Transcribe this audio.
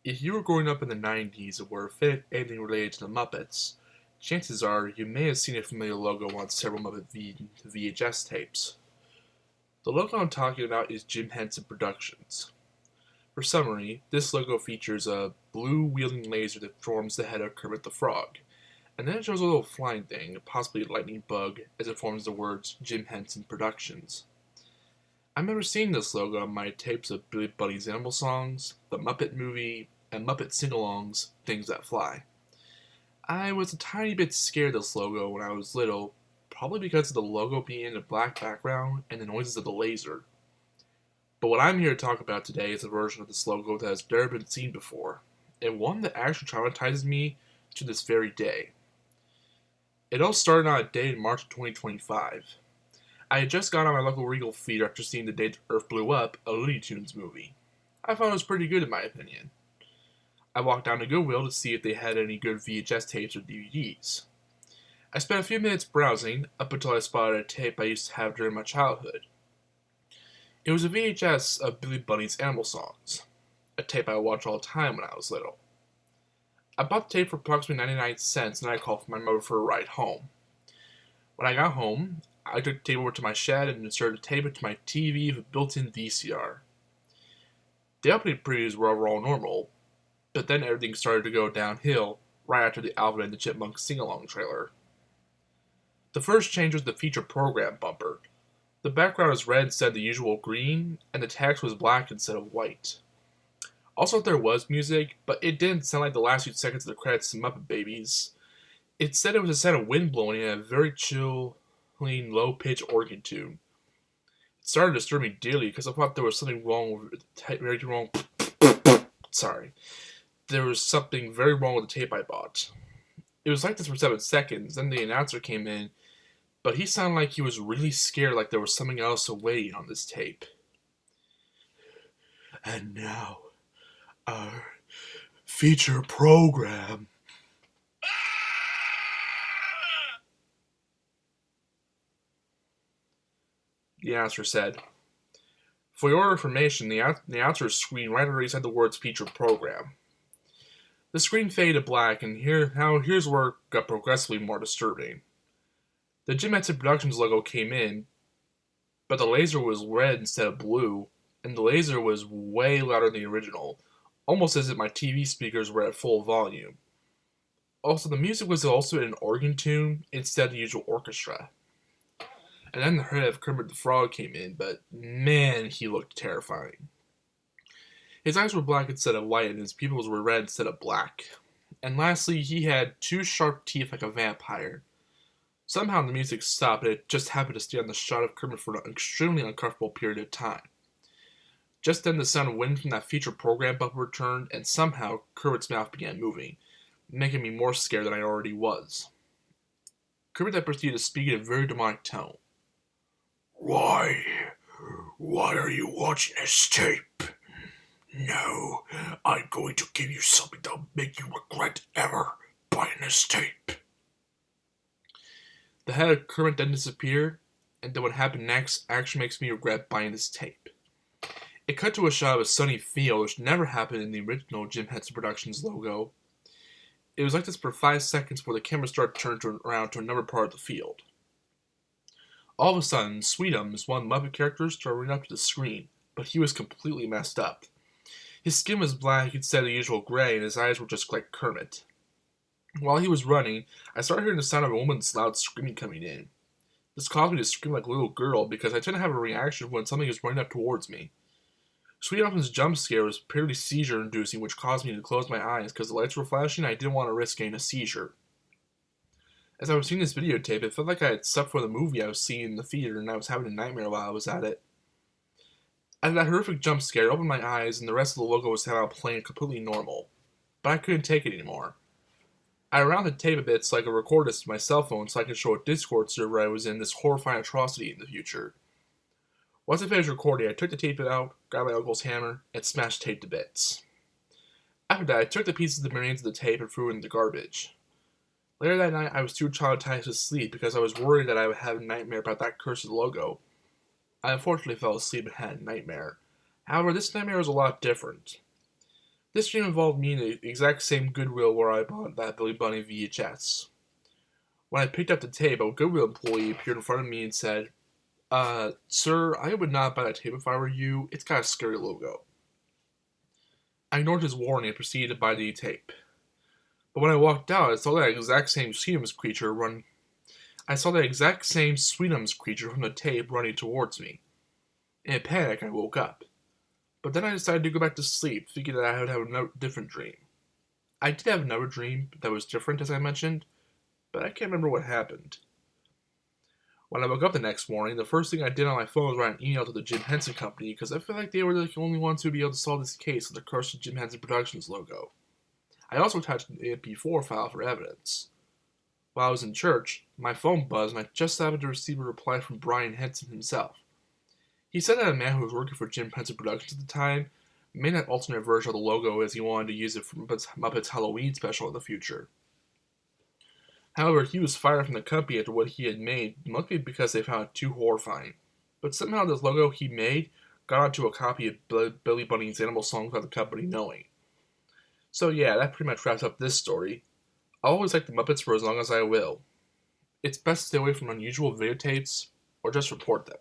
If you were growing up in the 90s and were a fan of anything related to the Muppets, chances are you may have seen a familiar logo on several VHS tapes. The logo I'm talking about is Jim Henson Productions. For summary, this logo features a blue wielding laser that forms the head of Kermit the Frog, and then it shows a little flying thing, possibly a lightning bug, as it forms the words Jim Henson Productions. I remember seeing this logo on my tapes of Billy Buddy's Animal Songs, The Muppet Movie, and Muppet Sing-Alongs, Things That Fly. I was a tiny bit scared of this logo when I was little, probably because of the logo being in a black background and the noises of the laser. But what I'm here to talk about today is a version of this logo that has never been seen before, and one that actually traumatizes me to this very day. It all started on a day in March of 2025. I had just got on my local Regal feeder after seeing The Day the Earth Blew Up, a Looney Tunes movie. I thought it was pretty good in my opinion. I walked down to Goodwill to see if they had any good VHS tapes or DVDs. I spent a few minutes browsing, up until I spotted a tape I used to have during my childhood. It was a VHS of Billy Bunny's Animal Songs, a tape I watched all the time when I was little. I bought the tape for approximately 99 cents and I called for my mother for a ride home. When I got home, I took the tape over to my shed and inserted the tape into my TV with a built-in VCR. The opening previews were overall normal, but then everything started to go downhill right after the Alvin and the Chipmunks sing-along trailer. The first change was the feature program bumper. The background was red instead of the usual green, and the text was black instead of white. Also, there was music, but it didn't sound like the last few seconds of the credits to Muppet Babies. It said it was a sound of wind blowing and a very chilling, low-pitched organ tune. It started to disturb me dearly because I thought there was something wrong with Sorry. There was something very wrong with the tape I bought. It was like this for 7 seconds, then the announcer came in, but he sounded like he was really scared, like there was something else awaiting on this tape. And now, our feature program. The announcer said. For your information, the announcer's screen right underneath said the words feature program. The screen faded to black, and here's where it got progressively more disturbing. The Jim Henson Productions logo came in, but the laser was red instead of blue, and the laser was way louder than the original, almost as if my TV speakers were at full volume. Also, the music was also in an organ tune instead of the usual orchestra. And then the head of Kermit the Frog came in, but man, he looked terrifying. His eyes were black instead of white, and his pupils were red instead of black. And lastly, he had 2 sharp teeth like a vampire. Somehow the music stopped, and it just happened to stay on the shot of Kermit for an extremely uncomfortable period of time. Just then the sound of wind from that feature program bumper returned, and somehow Kermit's mouth began moving, making me more scared than I already was. Kermit then proceeded to speak in a very demonic tone. Why are you watching this tape? No, I'm going to give you something that'll make you regret ever buying this tape. The head of Kermit then disappeared, and then what happened next actually makes me regret buying this tape. It cut to a shot of a sunny field, which never happened in the original Jim Henson Productions logo. It was like this for 5 seconds before the camera started to turn around to another part of the field. All of a sudden, Sweetums, one of the Muppet characters, started running up to the screen, but he was completely messed up. His skin was black instead of the usual gray, and his eyes were just like Kermit. While he was running, I started hearing the sound of a woman's loud screaming coming in. This caused me to scream like a little girl because I didn't have a reaction when something was running up towards me. Sweetums' jump scare was purely seizure-inducing, which caused me to close my eyes because the lights were flashing and I didn't want to risk getting a seizure. As I was seeing this videotape, it felt like I had slept for the movie I was seeing in the theater and I was having a nightmare while I was at it. After that horrific jump scare, I opened my eyes and the rest of the logo was somehow playing completely normal. But I couldn't take it anymore. I wound the tape a bit so I could record this to my cell phone so I could show a Discord server I was in this horrifying atrocity in the future. Once I finished recording, I took the tape out, grabbed my uncle's hammer, and smashed the tape to bits. After that, I took the pieces of the remains of the tape and threw it in the garbage. Later that night, I was too traumatized to sleep because I was worried that I would have a nightmare about that cursed logo. I unfortunately fell asleep and had a nightmare. However, this nightmare was a lot different. This dream involved me in the exact same Goodwill where I bought that Billy Bunny VHS. When I picked up the tape, a Goodwill employee appeared in front of me and said, sir, I would not buy that tape if I were you. It's got a scary logo. I ignored his warning and proceeded to buy the tape. But when I walked out, I saw that exact same Sweetums creature from the tape running towards me. In a panic, I woke up. But then I decided to go back to sleep, thinking that I would have a different dream. I did have another dream that was different, as I mentioned, but I can't remember what happened. When I woke up the next morning, the first thing I did on my phone was write an email to the Jim Henson Company because I feel like they were the only ones who would be able to solve this case with the cursed Jim Henson Productions logo. I also attached an MP4 file for evidence. While I was in church, my phone buzzed and I just happened to receive a reply from Brian Henson himself. He said that a man who was working for Jim Henson Productions at the time made an alternate version of the logo as he wanted to use it for Muppet's Halloween special in the future. However, he was fired from the company after what he had made, mostly because they found it too horrifying. But somehow this logo he made got onto a copy of Billy Bunny's animal song without the company knowing. So yeah, that pretty much wraps up this story. I'll always like the Muppets for as long as I will. It's best to stay away from unusual videotapes, or just report them.